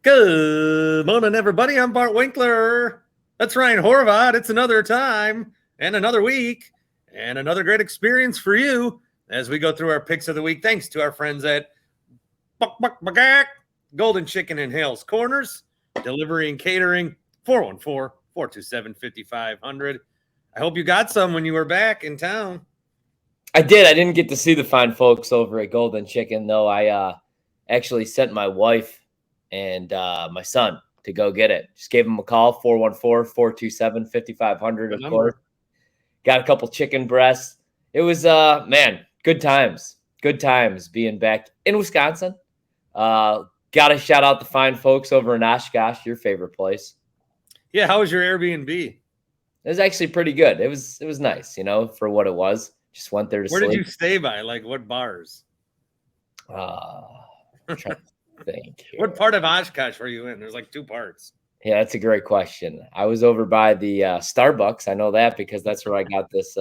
Good morning, everybody. I'm Bart Winkler. That's Ryan Horvat. It's another time and another week and another great experience for you as we go through our picks of the week. Thanks to our friends at Golden Chicken and Hales Corners, delivery and catering, 414-427-5500. I hope you got some when you were back in town. I did. I didn't get to see the fine folks over at Golden Chicken, though. I actually sent my wife and my son to go get it. Just gave them a call, 414-427-5500, of course. Got a couple chicken breasts. It was, man, good times. Good times being back in Wisconsin. Got to shout out the fine folks over in Oshkosh, your favorite place. Yeah, how was your Airbnb? It was actually pretty good. It was nice, for what it was. Just went there to sleep. Where did you stay by? Like what bars? Thank you. What part of Oshkosh were you in? There's like two parts. Yeah, that's a great question. I was over by the Starbucks. I know that because that's where I got this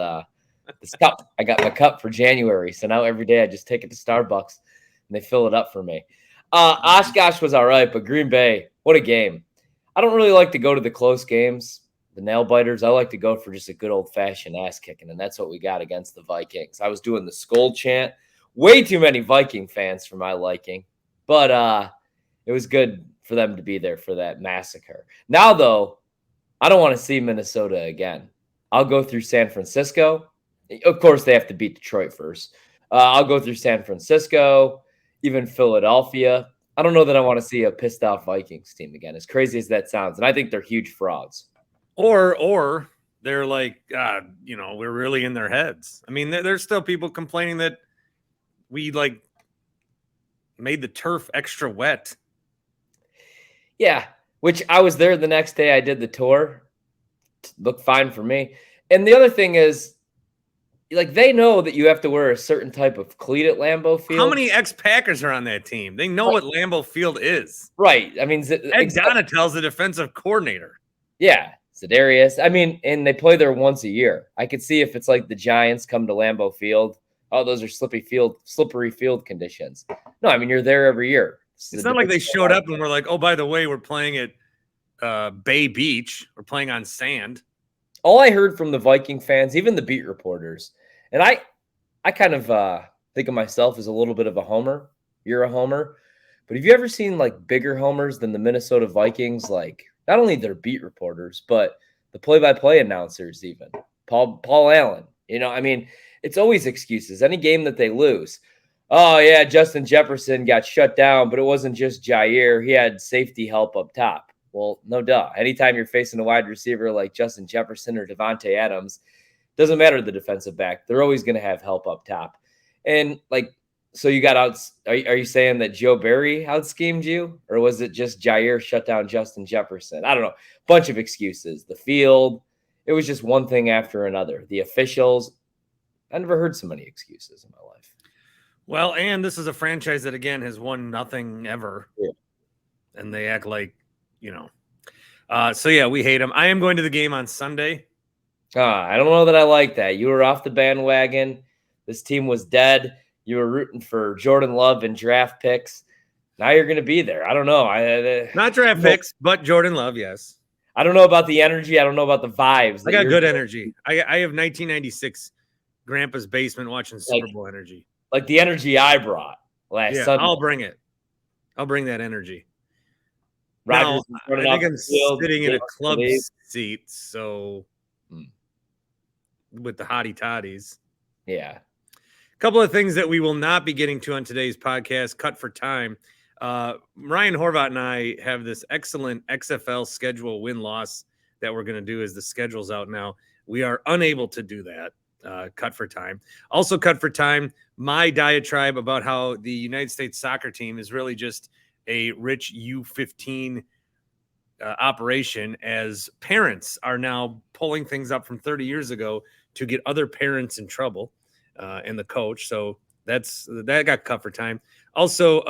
cup. I got my cup for January. So now every day I just take it to Starbucks and they fill it up for me. Oshkosh was all right, but Green Bay, what a game. I don't really like to go to the close games, the nail biters. I like to go for just a good old-fashioned ass kicking, and that's what we got against the Vikings. I was doing the Skol chant. Way too many Viking fans for my liking. But it was good for them to be there for that massacre. Now, though, I don't want to see Minnesota again. I'll go through San Francisco. Of course, they have to beat Detroit first. I'll go through San Francisco, even Philadelphia. I don't know that I want to see a pissed-off Vikings team again, as crazy as that sounds. And I think they're huge frauds. Or they're like, we're really in their heads. I mean, there's still people complaining that we, made the turf extra wet. Yeah, which I was there the next day. I did the tour. Looked fine for me. And the other thing is, they know that you have to wear a certain type of cleat at Lambeau Field. How many ex-Packers are on that team? They know what Lambeau Field is. Right. I mean, Ed Donatell's the defensive coordinator. Yeah, Za'Darius. I mean, and they play there once a year. I could see if it's like the Giants come to Lambeau Field. Oh, those are slippery field conditions. No, I mean, you're there every year. It's not like they showed up and we're like, oh, by the way, we're playing at Bay Beach. We're playing on sand. All I heard from the Viking fans, even the beat reporters, and I kind of think of myself as a little bit of a homer. You're a homer. But have you ever seen bigger homers than the Minnesota Vikings? Not only their beat reporters, but the play-by-play announcers even. Paul Allen. I mean, it's always excuses. Any game that they lose. Oh, yeah, Justin Jefferson got shut down, but it wasn't just Jair. He had safety help up top. Well, no duh. Anytime you're facing a wide receiver like Justin Jefferson or Devontae Adams, doesn't matter the defensive back. They're always going to have help up top. And, so you got out – are you saying that Joe Barry out-schemed you? Or was it just Jair shut down Justin Jefferson? I don't know. Bunch of excuses. The field. It was just one thing after another. The officials. I never heard so many excuses in my life. Well, and this is a franchise that, again, has won nothing ever. Yeah. And they act like, so, yeah, we hate them. I am going to the game on Sunday. I don't know that I like that. You were off the bandwagon. This team was dead. You were rooting for Jordan Love and draft picks. Now you're going to be there. I don't know. Not draft picks, but Jordan Love, yes. I don't know about the energy. I don't know about the vibes. I got good energy. I have 1996 Grandpa's basement watching Super Bowl energy. Like the energy I brought last Sunday. I'll bring it. I'll bring that energy. Now, I think I'm sitting in a club seat, so with the hottie toddies. Yeah. A couple of things that we will not be getting to on today's podcast, cut for time. Ryan Horvat and I have this excellent XFL schedule win-loss that we're going to do as the schedule's out now. We are unable to do that. Cut for time. Also cut for time, my diatribe about how the United States soccer team is really just a rich U15 operation, as parents are now pulling things up from 30 years ago to get other parents in trouble and the coach. So that got cut for time. Also,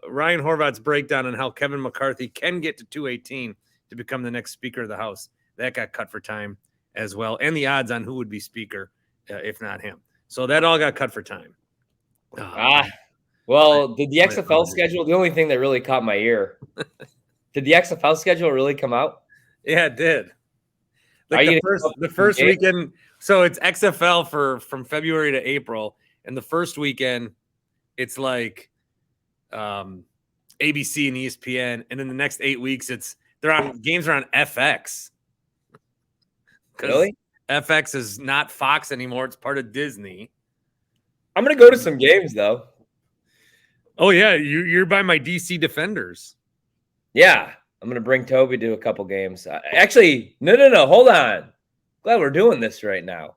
Ryan Horvat's breakdown on how Kevin McCarthy can get to 218 to become the next Speaker of the House. That got cut for time as well. And the odds on who would be Speaker if not him. So that all got cut for time. Well, the XFL schedule, the only thing that really caught my ear Did the XFL schedule really come out? Yeah, it did. Are Like you the first weekend. So it's XFL from February to April, and the first weekend it's like ABC and ESPN, and then the next 8 weeks games are on FX. Really? FX is not Fox anymore; it's part of Disney. I'm gonna go to some games though. Oh yeah, you're by my DC Defenders. Yeah, I'm gonna bring Toby to a couple games. Actually, no, hold on. Glad we're doing this right now.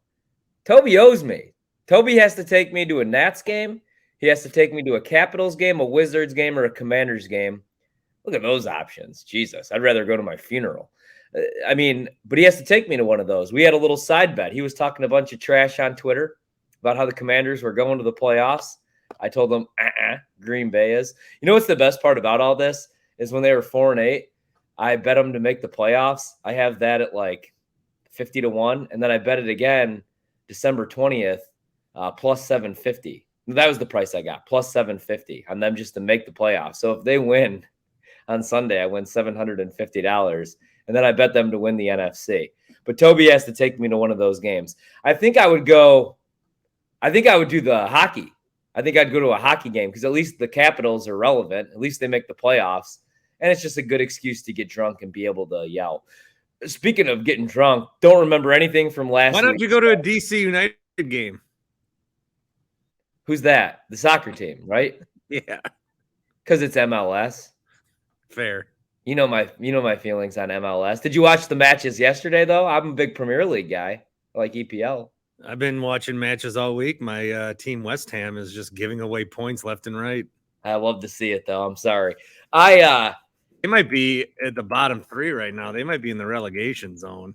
Toby owes me. Toby has to take me to a Nats game. He has to take me to a Capitals game, a Wizards game, or a Commanders game. Look at those options. Jesus, I'd rather go to my funeral. But he has to take me to one of those. We had a little side bet. He was talking a bunch of trash on Twitter about how the Commanders were going to the playoffs. I told him, Green Bay is. You know what's the best part about all this is when they were 4-8, I bet them to make the playoffs. I have that at like 50-1, and then I bet it again December 20th, plus 750. That was the price I got, plus 750 on them just to make the playoffs. So if they win on Sunday, I win $750, and then I bet them to win the NFC. But Toby has to take me to one of those games. I think I would do the hockey. I think I'd go to a hockey game because at least the Capitals are relevant. At least they make the playoffs. And it's just a good excuse to get drunk and be able to yell. Speaking of getting drunk, don't remember anything from last week. Why don't you go to a DC United game? Who's that? The soccer team, right? Yeah. Because it's MLS. Fair. You know my feelings on MLS. Did you watch the matches yesterday, though? I'm a big Premier League guy. I like EPL. I've been watching matches all week. My team West Ham is just giving away points left and right. I love to see it, though. I'm sorry. They might be at the bottom 3 right now. They might be in the relegation zone.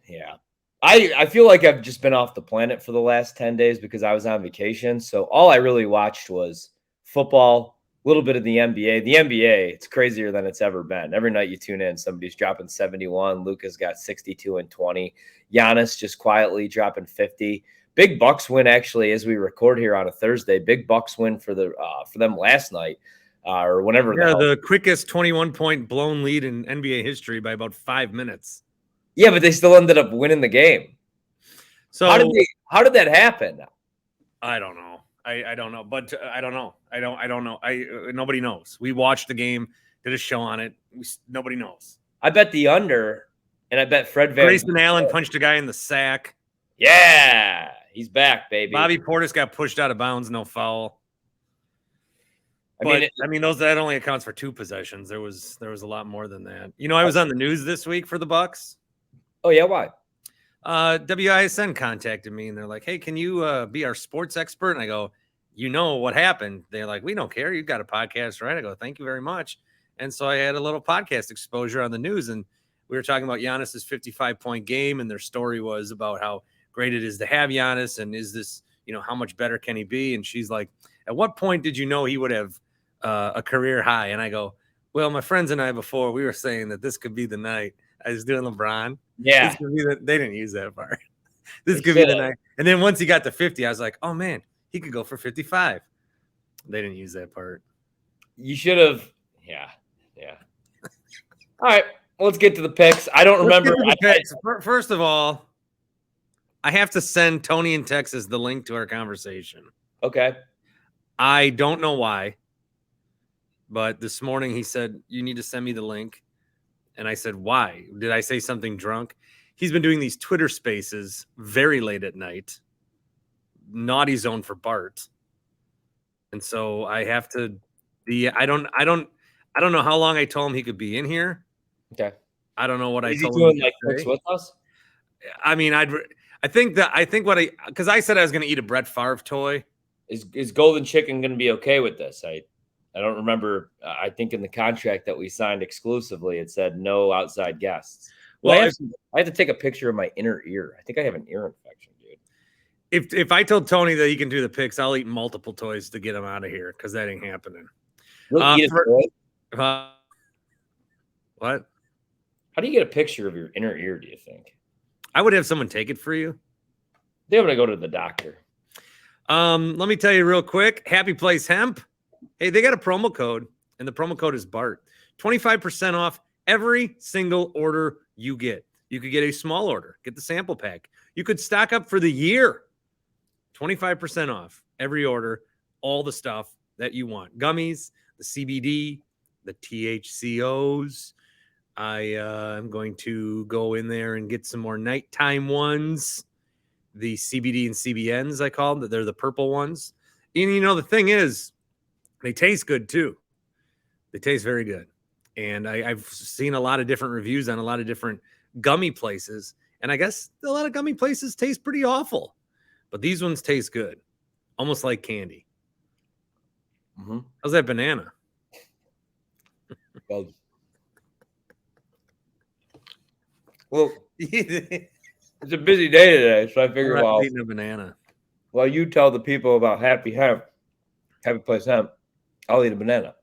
Yeah. I feel like I've just been off the planet for the last 10 days because I was on vacation. So all I really watched was football, a little bit of the NBA. The NBA, it's crazier than it's ever been. Every night you tune in, somebody's dropping 71. Luka's got 62 and 20. Giannis just quietly dropping 50. Big Bucks win, actually, as we record here on a Thursday. Big Bucks win for them last night or whenever. Yeah, the quickest 21-point blown lead in NBA history by about 5 minutes. Yeah, but they still ended up winning the game. So how did that happen? I don't know. I don't know, but I don't know. I don't know. Nobody knows. We watched the game, did a show on it. Nobody knows. I bet the under, and I bet Fred Van Grayson Allen punched a guy in the sack. Yeah, he's back, baby. Bobby Portis got pushed out of bounds, no foul. That only accounts for 2 possessions. There was a lot more than that. You know, I was on the news this week for the Bucks. Oh yeah, why? WISN contacted me and they're like, "Hey, can you be our sports expert?" And I go, "You know what happened?" They're like, "We don't care. You've got a podcast, right?" I go, "Thank you very much." And so I had a little podcast exposure on the news, and we were talking about Giannis's 55-point game, and their story was about how great it is to have Giannis, and is this, how much better can he be? And she's like, "At what point did you know he would have a career high?" And I go, "Well, my friends and I before we were saying that this could be the night." I was doing LeBron. Yeah. They didn't use that part. This could be the night. And then once he got to 50, I was like, oh, man, he could go for 55. They didn't use that part. You should have. Yeah. All right. Let's get to the picks. I don't remember. First of all, I have to send Tony in Texas the link to our conversation. Okay. I don't know why, but this morning he said, you need to send me the link. And I said, why? Did I say something drunk? He's been doing these Twitter spaces very late at night. Naughty zone for Bart. And so I have to be, I don't know how long I told him he could be in here. Okay. I don't know what I told him. Is he doing like picks with us? I mean, because I said I was going to eat a Brett Favre toy. Is Golden Chicken going to be okay with this? I don't remember. I think in the contract that we signed exclusively, it said no outside guests. Well, I have to take a picture of my inner ear. I think I have an ear infection, dude. If I told Tony that he can do the picks, I'll eat multiple toys to get him out of here because that ain't happening. What? How do you get a picture of your inner ear, do you think? I would have someone take it for you. They want to go to the doctor. Let me tell you real quick. Happy Place Hemp. Hey, they got a promo code. and the promo code is Bart. 25% off every single order you get. You could get a small order, get the sample pack. You could stock up for the year. 25% off every order, all the stuff that you want. Gummies, the CBD, the THCOs. I am going to go in there and get some more nighttime ones. The CBD and CBNs, I call them. They're the purple ones. And, the thing is, they taste good, too. They taste very good. And I've seen a lot of different reviews on a lot of different gummy places. And I guess a lot of gummy places taste pretty awful. But these ones taste good. Almost like candy. Mm-hmm. How's that banana? Well, it's a busy day today, so I figured, I'm eating a banana. While you tell the people about Happy Place Hemp, I'll eat a banana.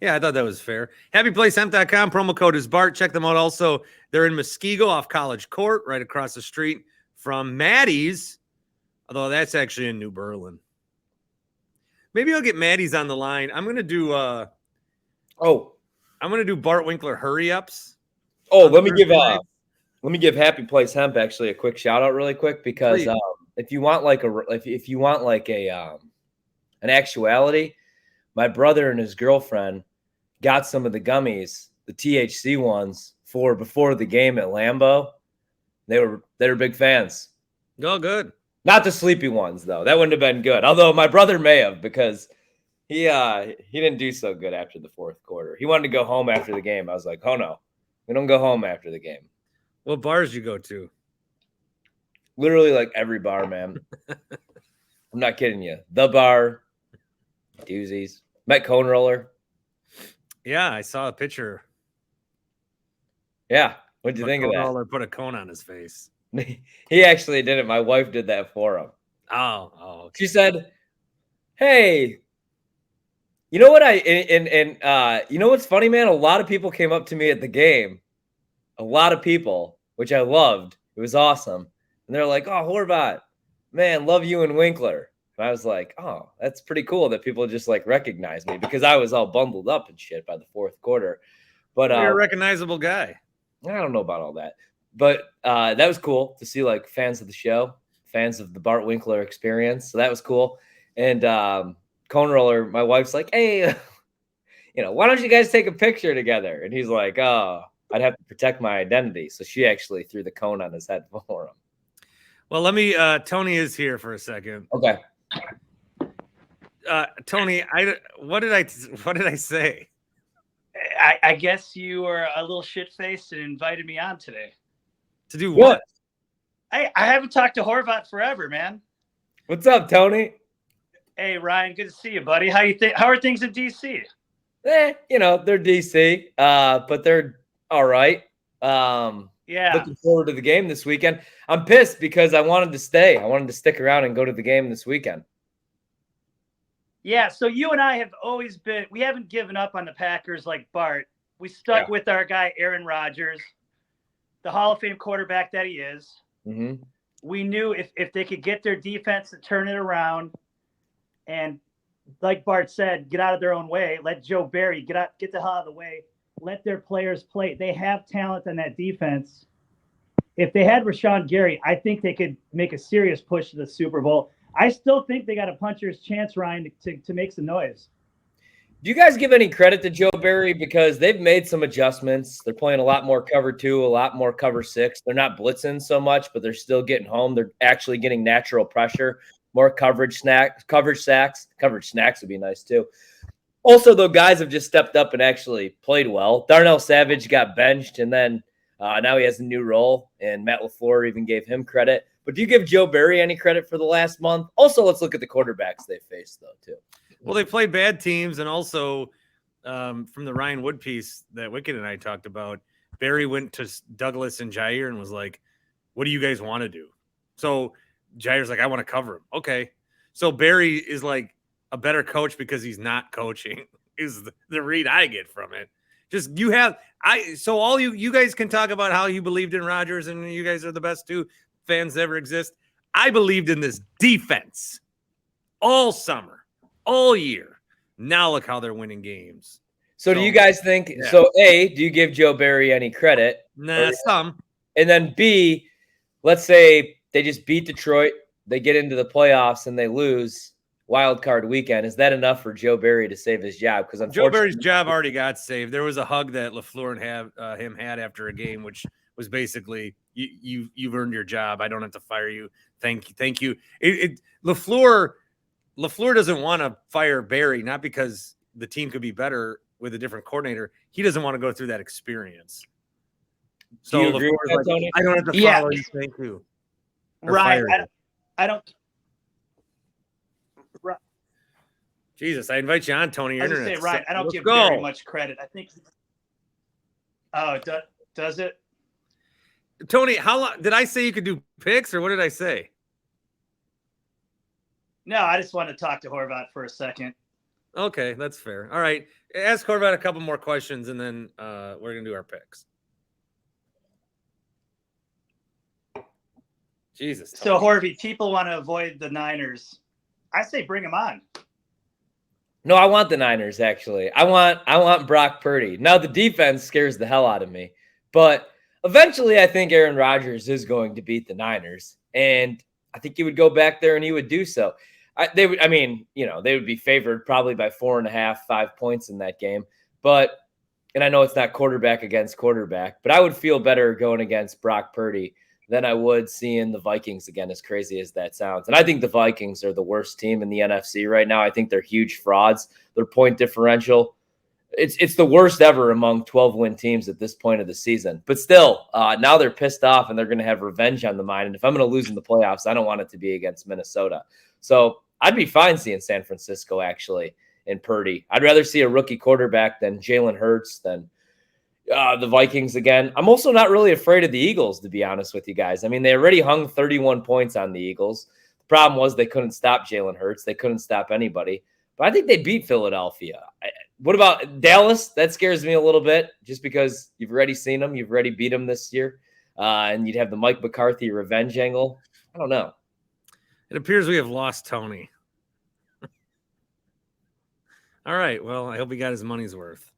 Yeah, I thought that was fair. HappyPlaceHemp.com. Promo code is Bart. Check them out. Also, they're in Muskego off College Court, right across the street from Maddie's. Although that's actually in New Berlin. Maybe I'll get Maddie's on the line. I'm gonna do Bart Winkler hurry ups. Oh, let me give Happy Place Hemp actually a quick shout out really quick, because if you want an actuality, my brother and his girlfriend got some of the gummies, the THC ones, for before the game at Lambeau. They were big fans. Oh, good. Not the sleepy ones though. That wouldn't have been good. Although my brother may have, because he didn't do so good after the fourth quarter. He wanted to go home after the game. I was like, oh no, we don't go home after the game. What bars you go to? Literally like every bar, man. I'm not kidding you. The Bar, Doozies, met Cone Roller. Yeah, I saw a picture. Yeah, what'd you think of that? Cone Roller put a cone on his face. He actually did it. My wife did that for him. Oh, okay. She said, "Hey, you know what? You know what's funny, man? A lot of people came up to me at the game. A lot of people, which I loved. It was awesome. And they're like, "Oh, Horvat, man, love you and Winkler." And I was like, "Oh, that's pretty cool that people just like recognize me," because I was all bundled up and shit by the fourth quarter. But you're a recognizable guy. I don't know about all that. But that was cool to see like fans of the show, fans of the Bart Winkler experience. So that was cool. And Cone Roller, my wife's like, "Hey, why don't you guys take a picture together?" And he's like, "Oh, I'd have to protect my identity." So she actually threw the cone on his head for him. Well, let me, Tony is here for a second. Okay. Tony, what did I say? I guess you were a little shit-faced and invited me on today. To do what? Hey, I haven't talked to Horvat forever, man. What's up, Tony? Hey, Ryan, good to see you, buddy. How are things in DC? They're DC, but they're all right. Yeah. Looking forward to the game this weekend. I'm pissed because I wanted to stay. I wanted to stick around and go to the game this weekend. Yeah, so you and I have always we haven't given up on the Packers like Bart. We stuck with our guy, Aaron Rodgers, the Hall of Fame quarterback that he is. Mm-hmm. We knew if they could get their defense to turn it around and, like Bart said, get out of their own way, let Joe Barry get the hell out of the way, let their players play. They have talent on that defense. If they had Rashawn Gary, I think they could make a serious push to the Super Bowl. I still think they got a puncher's chance, Ryan, to make some noise. Do you guys give any credit to Joe Barry? Because they've made some adjustments. They're playing a lot more cover 2, a lot more cover 6. They're not blitzing so much, but they're still getting home. They're actually getting natural pressure, more coverage sacks. Coverage snacks would be nice too. Also, though, guys have just stepped up and actually played well. Darnell Savage got benched, and then now he has a new role, and Matt LaFleur even gave him credit. But do you give Joe Barry any credit for the last month? Also, let's look at the quarterbacks they faced, though, too. Well, they play bad teams, and also from the Ryan Wood piece that Wicked and I talked about, Barry went to Douglas and Jair and was like, "What do you guys want to do?" So Jair's like, "I want to cover him." Okay. So Barry is like a better coach because he's not coaching, is the read I get from it. Just so all you guys can talk about how you believed in Rodgers and you guys are the best two fans that ever exist. I believed in this defense all summer, all year. Now look how they're winning games. So do you guys think? Yeah. So A, do you give Joe Barry any credit? Nah, some. And then B, let's say they just beat Detroit, they get into the playoffs, and they lose wild card weekend. Is that enough for Joe Barry to save his job? Because Joe Barry's job already got saved. There was a hug that LaFleur and him had after a game, which was basically you've earned your job. I don't have to fire you. Thank you. LaFleur doesn't want to fire Barry, not because the team could be better with a different coordinator. He doesn't want to go through that experience. So do you agree with that, Tony? I don't have to follow you. Thank you. Right. I don't. Right. Jesus, I invite you on, Tony. I was gonna say, right. I don't give Barry much credit. I think. Oh, does it? Tony, how long did I say you could do picks, or what did I say? No, I just wanted to talk to Horvat for a second. Okay, that's fair. All right, ask Horvat a couple more questions, and then we're gonna do our picks. Jesus. Tony. So, Horvey, people want to avoid the Niners. I say bring them on. No, I want the Niners, actually. I want Brock Purdy. Now, the defense scares the hell out of me. But eventually, I think Aaron Rodgers is going to beat the Niners. And I think he would go back there and he would do so. They would be favored probably by 4.5, 5 points in that game. And I know it's not quarterback against quarterback, but I would feel better going against Brock Purdy than I would seeing the Vikings again, as crazy as that sounds. And I think the Vikings are the worst team in the NFC right now. I think they're huge frauds. Their point differential, it's the worst ever among 12-win teams at this point of the season. But still, now they're pissed off and they're going to have revenge on the mind. And if I'm going to lose in the playoffs, I don't want it to be against Minnesota. So I'd be fine seeing San Francisco actually in Purdy. I'd rather see a rookie quarterback than Jalen Hurts, than the Vikings again. I'm also not really afraid of the Eagles, to be honest with you guys. I mean, they already hung 31 points on the Eagles. The problem was they couldn't stop Jalen Hurts. They couldn't stop anybody. But I think they beat Philadelphia. What about Dallas? That scares me a little bit, just because you've already seen them. You've already beat them this year. And you'd have the Mike McCarthy revenge angle. I don't know. It appears we have lost Tony. All right. Well, I hope he got his money's worth.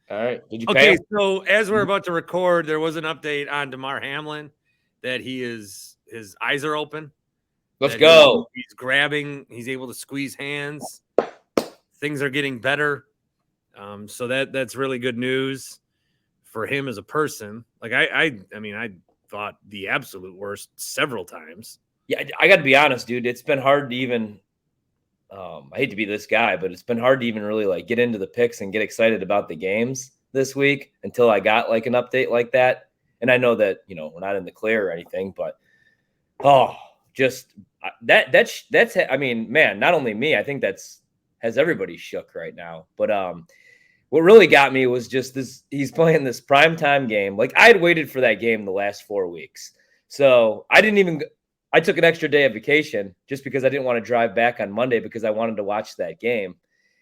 All right. Did you pay him? So as we're about to record, there was an update on DeMar Hamlin that his eyes are open. Let's go. He's grabbing. He's able to squeeze hands. Things are getting better. So that's really good news for him as a person. Like I thought the absolute worst several times. Yeah, I got to be honest, dude. It's been hard to even. I hate to be this guy, but it's been hard to even really like get into the picks and get excited about the games this week until I got like an update like that. And I know that, we're not in the clear or anything, but that's I mean, man, not only me, I think has everybody shook right now. But what really got me was just this, he's playing this primetime game. Like I had waited for that game the last 4 weeks. So I took an extra day of vacation just because I didn't want to drive back on Monday because I wanted to watch that game.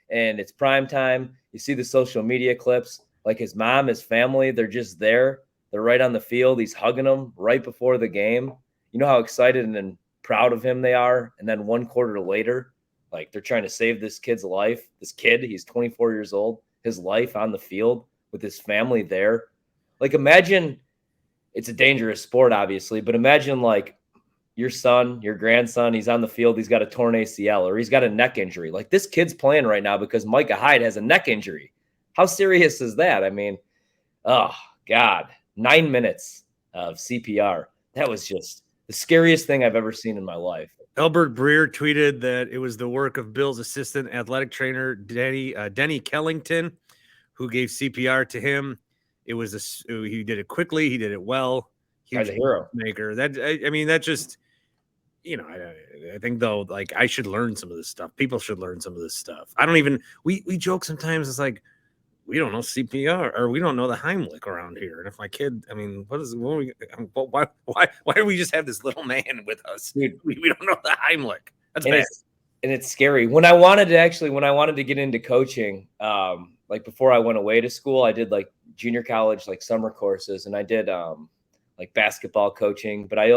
And it's prime time. You see the social media clips, like his mom, his family, they're just there. They're right on the field. He's hugging them right before the game. You know how excited and proud of him they are. And then 1 quarter later, like they're trying to save this kid's life. This kid, he's 24 years old, his life on the field with his family there. Like imagine, it's a dangerous sport, obviously, but imagine like, your son, your grandson, he's on the field, he's got a torn ACL or he's got a neck injury. Like this kid's playing right now because Micah Hyde has a neck injury. How serious is that? I mean, oh God, 9 minutes of CPR. That was just the scariest thing I've ever seen in my life. Albert Breer tweeted that it was the work of Bill's assistant athletic trainer, Denny Kellington, who gave CPR to him. He did it quickly. He did it well. He's a hero maker. That just, I think though, like I should learn some of this stuff. People should learn some of this stuff. I don't even, we joke sometimes. It's like, we don't know CPR or we don't know the Heimlich around here. And if my kid, why do we just have this little man with us? Dude, we don't know the Heimlich. That's bad. And it's scary. When I wanted to get into coaching, like before I went away to school, I did like junior college, like summer courses, and I did, like basketball coaching, but I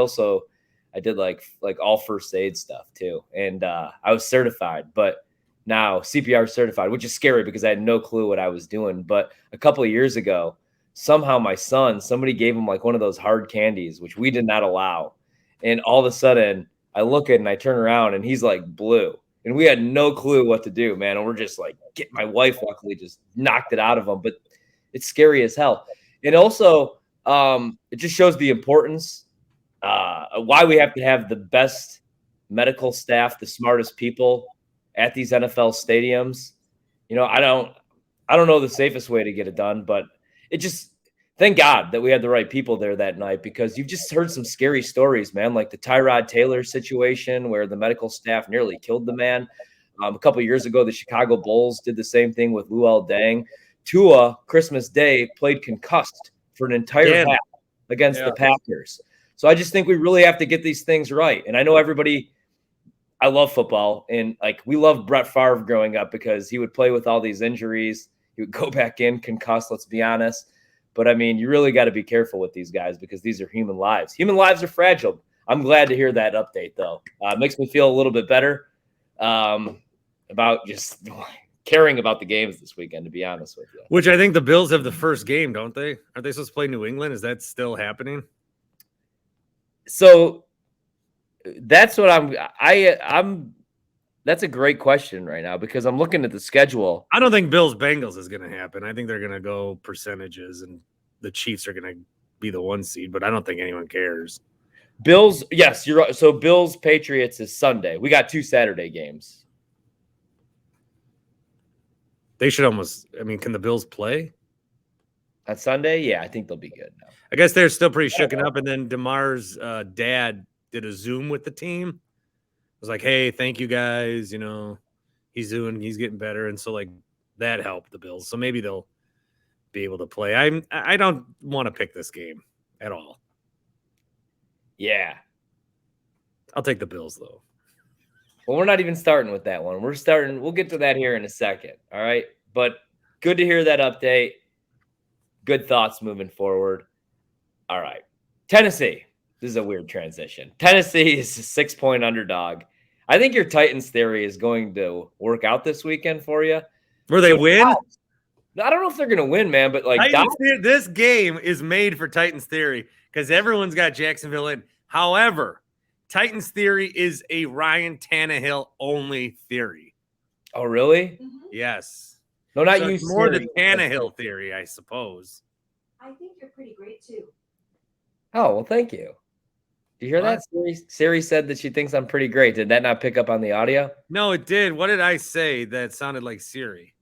did like all first aid stuff too. And I was certified, but now CPR certified, which is scary because I had no clue what I was doing. But a couple of years ago, somehow my son, somebody gave him like one of those hard candies, which we did not allow. And all of a sudden I look at it and I turn around and he's like blue. And we had no clue what to do, man. And we're just like, my wife luckily just knocked it out of him. But it's scary as hell. And also, it just shows the importance, why we have to have the best medical staff, the smartest people at these NFL stadiums. You know, I don't know the safest way to get it done, but it just, thank God that we had the right people there that night, because you've just heard some scary stories, man, like the Tyrod Taylor situation where the medical staff nearly killed the man. A couple of years ago, the Chicago Bulls did the same thing with Luol Deng. Tua, Christmas Day, played concussed for an entire half against the Packers. So I just think we really have to get these things right. And I know everybody, I love football, and like we loved Brett Favre growing up because he would play with all these injuries. He would go back in concussed, let's be honest. But I mean, you really got to be careful with these guys because these are human lives. Human lives are fragile. I'm glad to hear that update, though. It makes me feel a little bit better about just caring about the games this weekend, to be honest with you. Which I think the Bills have the first game, don't they? Aren't they supposed to play New England? Is that still happening? So that's what I'm that's a great question right now because I'm looking at the schedule. I don't think Bills Bengals is going to happen. I think they're going to go percentages and the Chiefs are going to be the 1 seed, but I don't think anyone cares. Bills, yes, you're right. So Bills Patriots is Sunday. We got 2 Saturday games. They should almost, I mean, can the Bills play on Sunday? Yeah, I think they'll be good now. I guess they're still pretty shooken up. And then DeMar's dad did a Zoom with the team. It was like, hey, thank you guys. You know, he's getting better. And so like that helped the Bills. So maybe they'll be able to play. I don't want to pick this game at all. Yeah. I'll take the Bills though. Well, we're not even starting with that one. We'll get to that here in a second. All right. But good to hear that update. Good thoughts moving forward. All right. Tennessee. This is a weird transition. Tennessee is a 6-point underdog. I think your Titans theory is going to work out this weekend for you. Where they win? I don't know if they're going to win, man, but like this game is made for Titans theory because everyone's got Jacksonville in. However, Titans theory is a Ryan Tannehill only theory. Oh, really? Mm-hmm. Yes. No, not you. More the Tannehill theory, I suppose. I think you're pretty great too. Oh, well, thank you. Did you hear that? Siri said that she thinks I'm pretty great. Did that not pick up on the audio? No, it did. What did I say that sounded like Siri?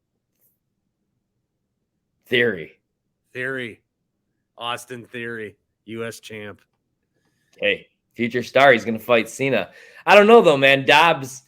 Theory. Austin Theory, U.S. champ. Hey, future star. He's going to fight Cena. I don't know, though, man. Dobbs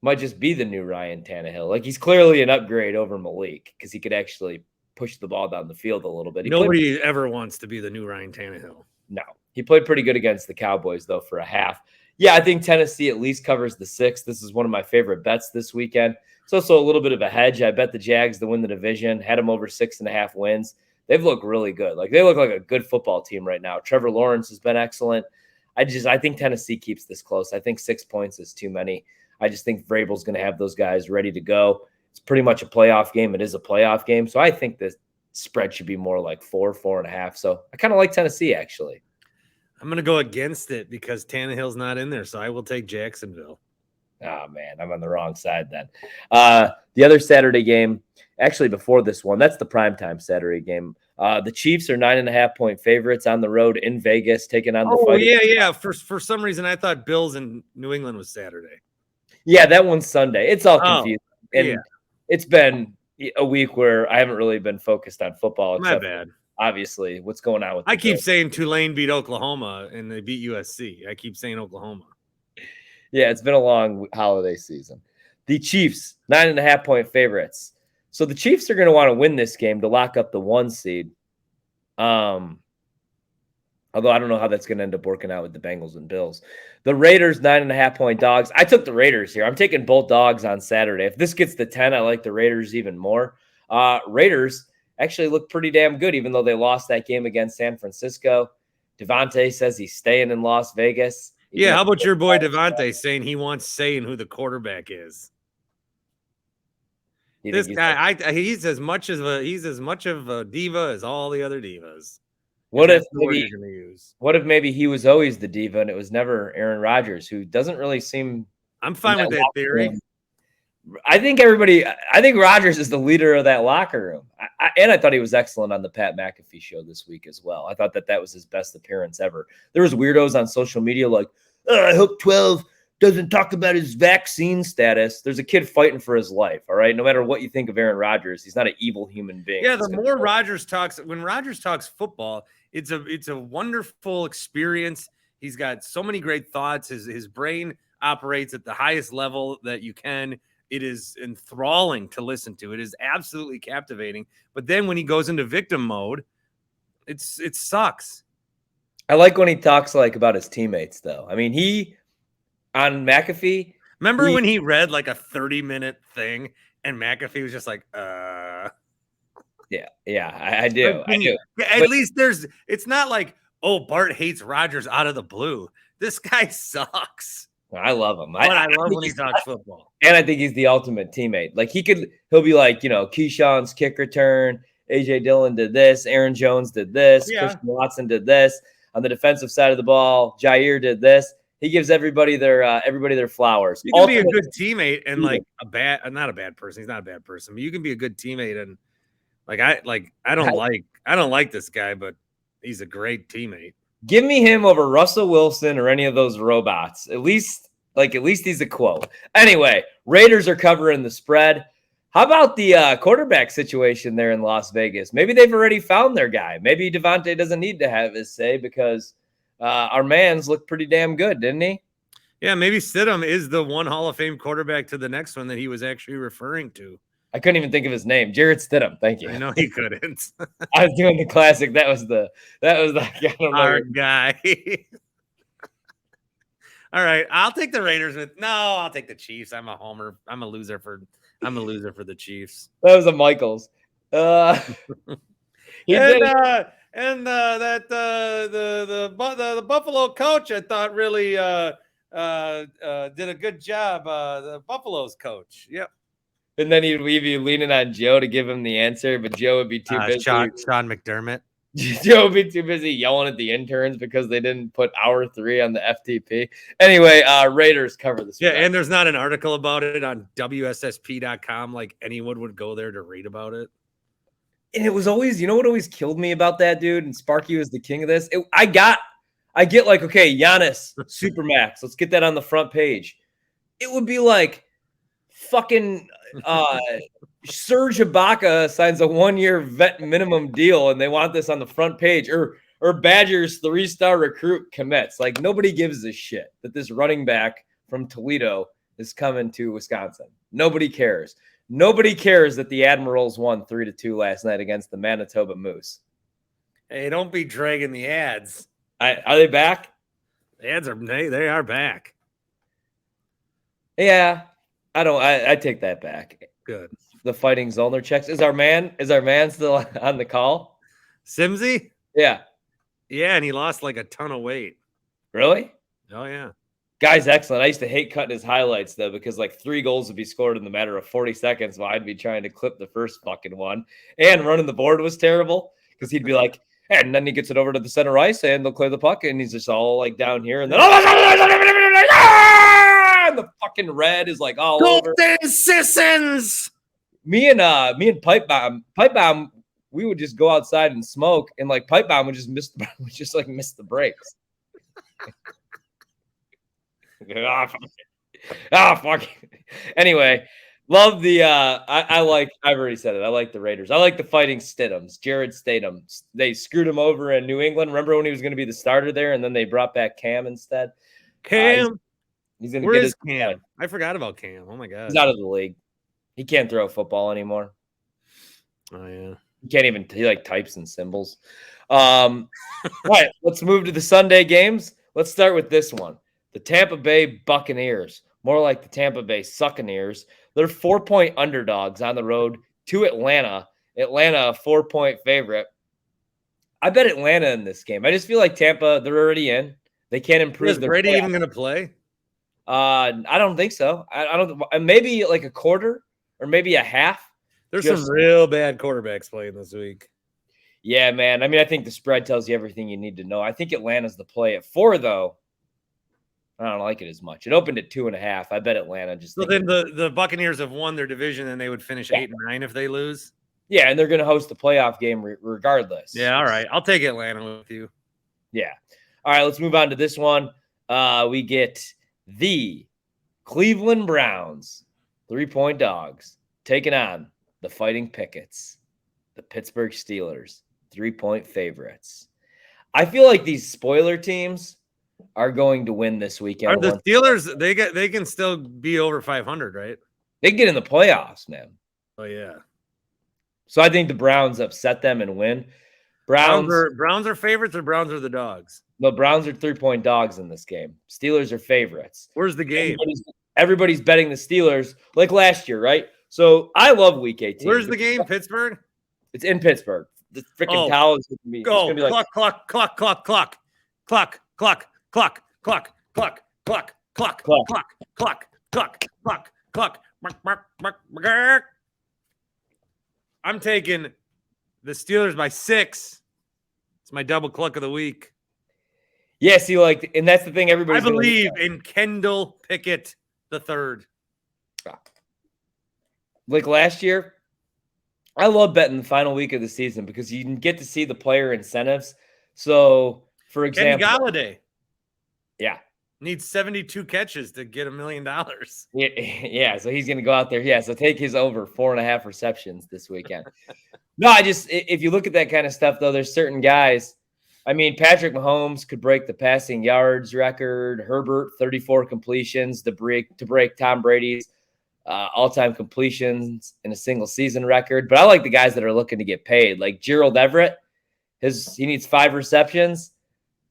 might just be the new Ryan Tannehill. Like, he's clearly an upgrade over Malik because he could actually push the ball down the field a little bit. Nobody ever wants to be the new Ryan Tannehill. No. He played pretty good against the Cowboys, though, for a half. Yeah, I think Tennessee at least covers the 6. This is one of my favorite bets this weekend. It's also a little bit of a hedge. I bet the Jags to win the division, had them over 6.5 wins. They've looked really good. Like, they look like a good football team right now. Trevor Lawrence has been excellent. I think Tennessee keeps this close. I think 6 points is too many. I just think Vrabel's going to have those guys ready to go. It's pretty much a playoff game. It is a playoff game. So I think the spread should be more like 4.5. So I kind of like Tennessee, actually. I'm going to go against it because Tannehill's not in there, so I will take Jacksonville. Oh, man, I'm on the wrong side then. The other Saturday game, actually before this one, that's the primetime Saturday game. The Chiefs are 9.5-point favorites on the road in Vegas, taking on the Fighting. Yeah. For some reason, I thought Bills in New England was Saturday. Yeah, that one's Sunday. It's all confusing. And it's been a week where I haven't really been focused on football. My bad. Obviously, what's going on with I keep saying Tulane beat Oklahoma and they beat USC. I keep saying Oklahoma. Yeah, it's been a long holiday season. The Chiefs, 9.5-point favorites. So the Chiefs are going to want to win this game to lock up the 1 seed. Although I don't know how that's going to end up working out with the Bengals and Bills. The Raiders, 9.5-point dogs. I took the Raiders here. I'm taking both dogs on Saturday. If this gets to 10, I like the Raiders even more. Raiders actually look pretty damn good, even though they lost that game against San Francisco. Devontae says he's staying in Las Vegas. How about your boy Devontae saying he wants say in who the quarterback is? This guy, he's as much of a diva as all the other divas. What if That's the word maybe you're going to use? What if maybe he was always the diva and it was never Aaron Rodgers, who doesn't really seem. I'm fine with that theory. I think Rodgers is the leader of that locker room. I thought he was excellent on the Pat McAfee show this week as well. I thought that was his best appearance ever. There was weirdos on social media like, I hope 12 doesn't talk about his vaccine status. There's a kid fighting for his life, all right? No matter what you think of Aaron Rodgers, he's not an evil human being. Yeah, the more Rodgers talks, when Rodgers talks football, it's a wonderful experience. He's got so many great thoughts. His brain operates at the highest level that you can. It is enthralling to listen to. It is absolutely captivating. But then when he goes into victim mode, it sucks. I like when he talks like about his teammates, though. I mean, on McAfee. Remember when he read like a 30-minute thing and McAfee was just like, Yeah, I do. At least it's not like, oh, Bart hates Rodgers out of the blue. This guy sucks. I love him. I love when he talks football. And I think he's the ultimate teammate. Like he'll be like, Keyshawn's kick return, AJ Dillon did this, Aaron Jones did this, Christian Watson did this. On the defensive side of the ball, Jair did this. He gives everybody their flowers. You can be a good teammate and like not a bad person. He's not a bad person, but you can be a good teammate and I don't like this guy, but he's a great teammate. Give me him over Russell Wilson or any of those robots. At least he's a quote. Anyway, Raiders are covering the spread. How about the quarterback situation there in Las Vegas? Maybe they've already found their guy. Maybe Devontae doesn't need to have his say because our man's looked pretty damn good, didn't he? Yeah, maybe Stidham is the one Hall of Fame quarterback to the next one that he was actually referring to. I couldn't even think of his name. Jarrett Stidham. Thank you. I know he couldn't. I was doing the classic. That was our guy. All right, I'll take the Raiders I'll take the Chiefs. I'm a homer. I'm a loser for the Chiefs. That was a Michaels. The Buffalo coach I thought really did a good job. The Buffalo's coach. Yep. And then he'd leave you leaning on Joe to give him the answer, but Joe would be too busy. Sean McDermott. Joe would be too busy yelling at the interns because they didn't put hour 3 on the FTP. Anyway, Raiders cover this. Yeah, and there's not an article about it on WSSP.com like anyone would go there to read about it. And it was always, what always killed me about that, dude? And Sparky was the king of this. I get like, okay, Giannis, Supermax. Let's get that on the front page. It would be like fucking Serge Ibaka signs a 1-year vet minimum deal and they want this on the front page, or Badgers 3-star recruit commits. Like nobody gives a shit that this running back from Toledo is coming to Wisconsin. Nobody cares. Nobody cares that the Admirals won 3-2 last night against the Manitoba Moose. Hey, don't be dragging the ads. Are they back? The ads they are back. Yeah. I take that back. Good. The Fighting Zollner checks. Is our man still on the call? Simsy? Yeah. Yeah, and he lost like a ton of weight. Really? Oh, yeah. Guy's excellent. I used to hate cutting his highlights, though, because like 3 goals would be scored in the matter of 40 seconds while I'd be trying to clip the first fucking one. And running the board was terrible because he'd be like, and then he gets it over to the center ice and they'll clear the puck and he's just all like down here. And then and the fucking red is like all over. Sissons! Me and Pipe Bomb, we would just go outside and smoke, and like Pipe Bomb would just miss the breaks. Fuck. Anyway, love the I've already said it. I like the Raiders. I like the Fighting Stidhams. Jared Stidham. They screwed him over in New England. Remember when he was going to be the starter there, and then they brought back Cam instead? Cam. He's going to Where get is Cam? I forgot about Cam. Oh my god. He's out of the league. He can't throw a football anymore. Oh yeah. He like types and symbols. All right, let's move to the Sunday games. Let's start with this one. The Tampa Bay Buccaneers, more like the Tampa Bay Succaneers. They're 4-point underdogs on the road to Atlanta. Atlanta, a 4-point favorite. I bet Atlanta in this game. I just feel like Tampa, they're already in. They can't improve. Is Brady even going to play? I don't think so. I don't. Maybe like a quarter or maybe a half. There's some real bad quarterbacks playing this week. Yeah, man. I mean, I think the spread tells you everything you need to know. I think Atlanta's the play at 4, though. I don't like it as much. It opened at 2.5. I bet Atlanta just. So then the Buccaneers have won their division, and they would finish 8-9 if they lose. Yeah, and they're going to host the playoff game regardless. Yeah, all right. I'll take Atlanta with you. Yeah. All right, let's move on to this one. We get the Cleveland Browns, 3-point dogs, taking on the Fighting Pickets, the Pittsburgh Steelers, 3-point favorites. I feel like these spoiler teams are going to win this weekend. Are the Steelers, they can still be over 500, right? They get in the playoffs, man. Oh, yeah. So I think the Browns upset them and win. Browns are favorites or Browns are the dogs? The Browns are 3-point dogs in this game. Steelers are favorites. Where's the game? Everybody's betting the Steelers like last year, right? So I love Week 18. Where's the game? Pittsburgh? It's in Pittsburgh. The freaking towel is going to be. Go. Be like, clock. I'm taking the Steelers by 6. It's my double cluck of the week. Yeah, see, like, and that's the thing. I believe in Kendall Pickett III. Like last year, I love betting the final week of the season because you can get to see the player incentives. So, for example, Kenny Galladay. Yeah. Needs 72 catches to get $1 million. Yeah, so he's going to go out there. Yeah, so take his over 4.5 receptions this weekend. No, if you look at that kind of stuff, though, there's certain guys. I mean, Patrick Mahomes could break the passing yards record. Herbert, 34 completions to break Tom Brady's all-time completions in a single season record. But I like the guys that are looking to get paid. Like Gerald Everett, he needs 5 receptions.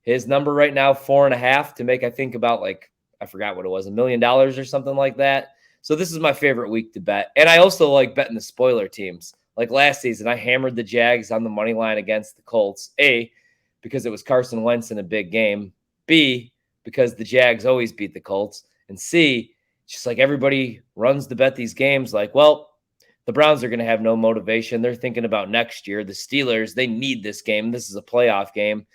His number right now, 4.5 to make, I think about I forgot what it was, $1 million or something like that. So this is my favorite week to bet. And I also like betting the spoiler teams. Like last season, I hammered the Jags on the money line against the Colts. A, because it was Carson Wentz in a big game. B, because the Jags always beat the Colts. And C, just like everybody runs to bet these games like, well, the Browns are going to have no motivation. They're thinking about next year. The Steelers, they need this game. This is a playoff game.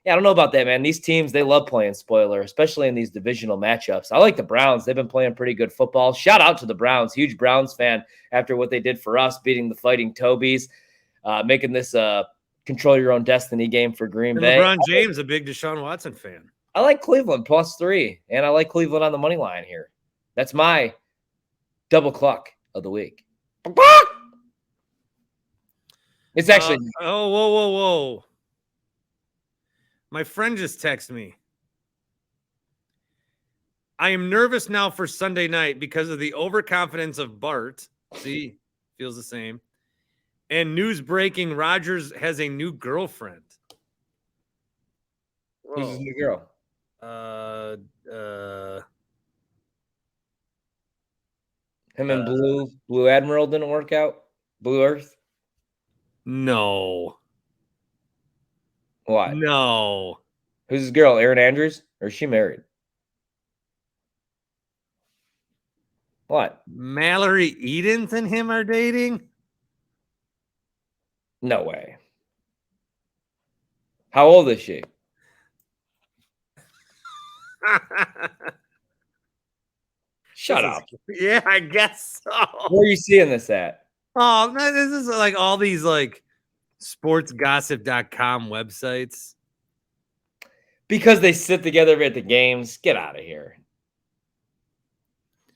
Yeah, I don't know about that, man. These teams, they love playing spoiler, especially in these divisional matchups. I like the Browns. They've been playing pretty good football. Shout out to the Browns. Huge Browns fan after what they did for us, beating the Fighting Tobies, making this control your own destiny game for Green Bay. LeBron James, a big Deshaun Watson fan. I like Cleveland +3, and I like Cleveland on the money line here. That's my double cluck of the week. It's actually. Whoa. My friend just texted me. I am nervous now for Sunday night because of the overconfidence of Bart. See, feels the same. And news breaking, Rodgers has a new girlfriend. Who's his new girl? Him and Blue Admiral didn't work out? Blue Earth? No. What? No. Who's his girl? Erin Andrews? Or is she married? What? Mallory Edens and him are dating? No way. How old is she? Shut up. Yeah, I guess so. Where are you seeing this at? Oh, man, this is like all these like sportsgossip.com websites. Because they sit together at the games. Get out of here.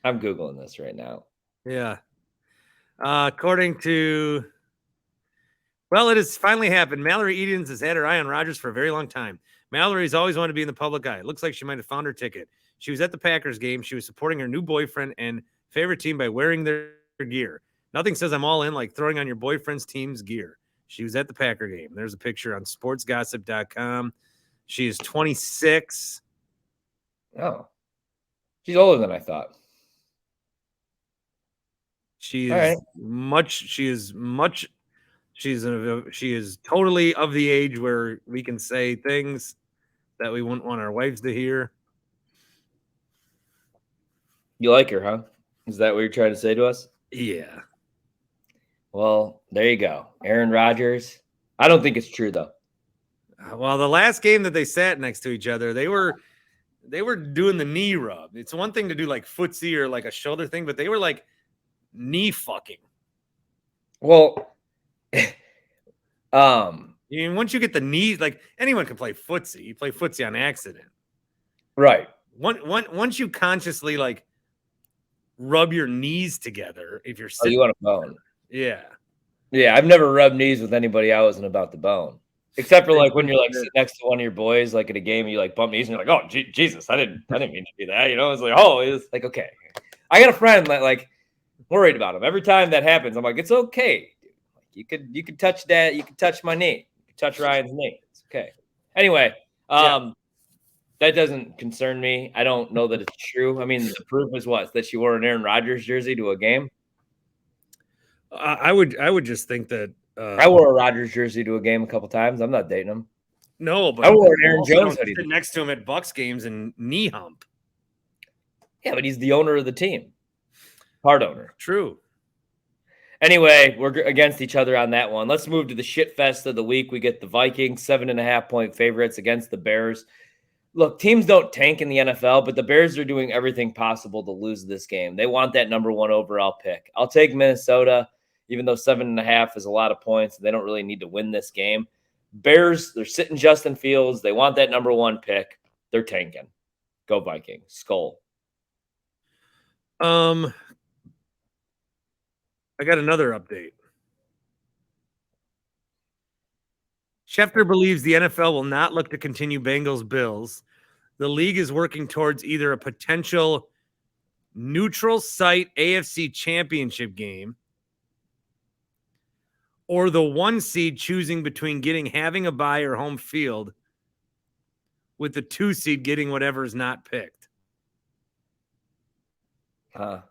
I'm Googling this right now. Yeah. According to, well, it has finally happened. Mallory Edens has had her eye on Rodgers for a very long time. Mallory's always wanted to be in the public eye. It looks like she might have found her ticket. She was at the Packers game. She was supporting her new boyfriend and favorite team by wearing their gear. Nothing says I'm all in like throwing on your boyfriend's team's gear. She was at the Packer game. There's a picture on sportsgossip.com. She is 26. Oh. She's older than I thought. She is totally of the age where we can say things that we wouldn't want our wives to hear. You like her, huh? Is that what you're trying to say to us? Yeah. Well, there you go. Aaron Rodgers. I don't think it's true though. Well, the last game that they sat next to each other, they were doing the knee rub. It's one thing to do like footsie or like a shoulder thing, but they were like knee fucking. Well, once you get the knees, like anyone can play footsie. You play footsie on accident. right. Once you consciously like rub your knees together, if you're Oh, sitting, you want a bone? yeah. Yeah, I've never rubbed knees with anybody I wasn't about the bone. Except for like when you're like sitting next to one of your boys, like at a game, you like bump knees and you're like, oh Jesus, I didn't mean to do that. You know, it's like, oh, it's like, okay. I got a friend that like worried about him. Every time that happens, I'm like, it's okay. Dude. You could touch that, you could touch my knee. You could touch Ryan's knee. It's okay. Anyway, that doesn't concern me. I don't know that it's true. I mean, the proof is what? That she wore an Aaron Rodgers jersey to a game? I would just think that I wore a Rodgers jersey to a game a couple times. I'm not dating him. No, but I wore an Aaron Jones hoodie next to him at Bucks games and knee hump. Yeah, but he's the owner of the team. Part owner. True. Anyway, we're against each other on that one. Let's move to the shit fest of the week. We get the Vikings 7.5-point favorites against the Bears. Look, teams don't tank in the NFL, but the Bears are doing everything possible to lose this game. They want that number 1 overall pick. I'll take Minnesota, even though 7.5 is a lot of points. They don't really need to win this game. Bears, they're sitting Justin Fields. They want that number 1 pick. They're tanking. Go Vikings. Skull. I got another update. Schefter believes the NFL will not look to continue Bengals-Bills. The league is working towards either a potential neutral site AFC championship game or the 1 seed choosing between having a bye or home field, with the 2 seed getting whatever is not picked. Does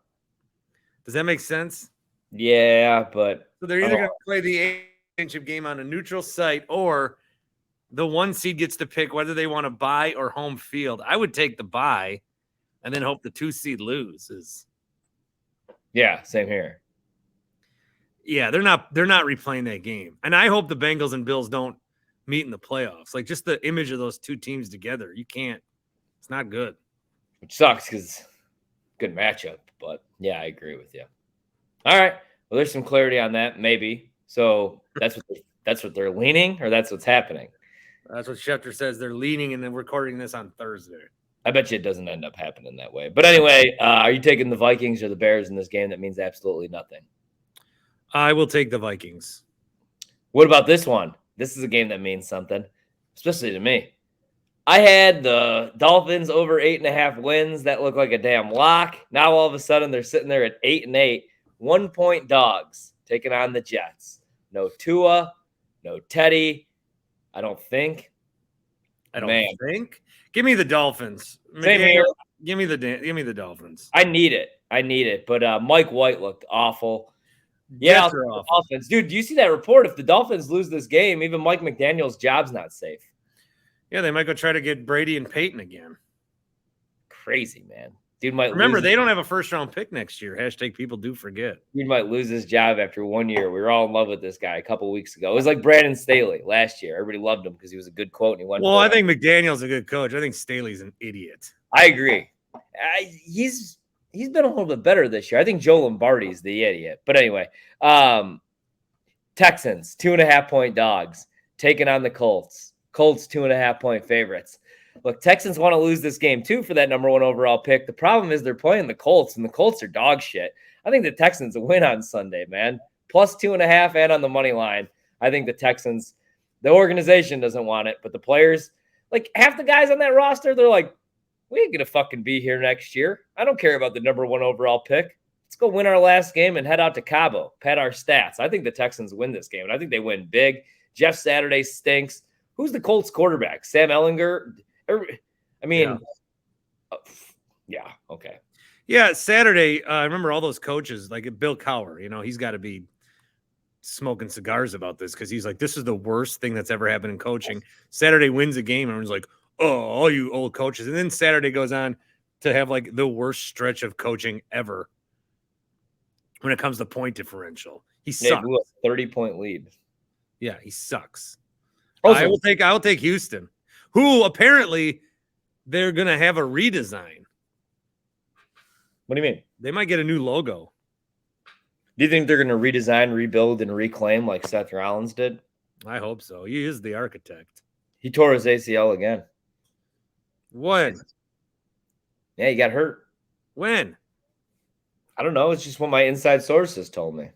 that make sense? Yeah, but so they're either going to play the championship game on a neutral site, or the 1 seed gets to pick whether they want to bye or home field. I would take the bye and then hope the 2 seed loses. Yeah, same here. Yeah, they're not replaying that game. And I hope the Bengals and Bills don't meet in the playoffs. Like, just the image of those 2 teams together. You can't. It's not good. Which sucks because good matchup. But, yeah, I agree with you. All right. Well, there's some clarity on that, maybe. So that's what they're leaning, or that's what's happening? That's what Schefter says. They're leaning, and then recording this on Thursday. I bet you it doesn't end up happening that way. But anyway, are you taking the Vikings or the Bears in this game? That means absolutely nothing. I will take the Vikings. What about this one? This is a game that means something, especially to me. I had the Dolphins over 8.5 wins. That looked like a damn lock. Now all of a sudden they're sitting there at 8-8, 1-point dogs, taking on the Jets. No Tua, no Teddy. I don't think. Give me the Dolphins. Same here. Give me the Dolphins. I need it. But Mike White looked awful. Yeah, Dolphins. Dude, do you see that report? If the Dolphins lose this game, even Mike McDaniel's job's not safe. Yeah, they might go try to get Brady and Peyton again. Crazy, man. Dude might remember they don't have a first-round pick next year. #, people do forget. Dude might lose his job after 1 year. We were all in love with this guy a couple weeks ago. It was like Brandon Staley last year. Everybody loved him because he was a good quote and he won. Well, I think McDaniel's a good coach. I think Staley's an idiot. I agree. He's been a little bit better this year. I think Joe Lombardi's the idiot. But anyway, Texans, 2.5-point dogs, taking on the Colts. Colts, 2.5-point favorites. Look, Texans want to lose this game, too, for that number 1 overall pick. The problem is they're playing the Colts, and the Colts are dog shit. I think the Texans will win on Sunday, man. Plus 2.5 and on the money line. I think the Texans, the organization doesn't want it, but the players, like half the guys on that roster, they're like, we ain't going to fucking be here next year. I don't care about the number 1 overall pick. Let's go win our last game and head out to Cabo, pad our stats. I think the Texans win this game, and I think they win big. Jeff Saturday stinks. Who's the Colts quarterback? Sam Ehlinger? I mean, yeah, okay. Yeah, Saturday, I remember all those coaches, like Bill Cowher, he's got to be smoking cigars about this because he's like, this is the worst thing that's ever happened in coaching. Saturday wins a game, and everyone's like, oh, all you old coaches. And then Saturday goes on to have like the worst stretch of coaching ever when it comes to point differential. He They sucks. blew a 30-point lead. Yeah, he sucks. Also, I will take Houston, who apparently they're gonna have a redesign. what do you mean? They might get a new logo. Do you think they're going to redesign, rebuild, and reclaim like Seth Rollins did? I hope so. He is the architect. He tore his ACL again. When? Yeah, he got hurt. When? I don't know. It's just what my inside sources told me.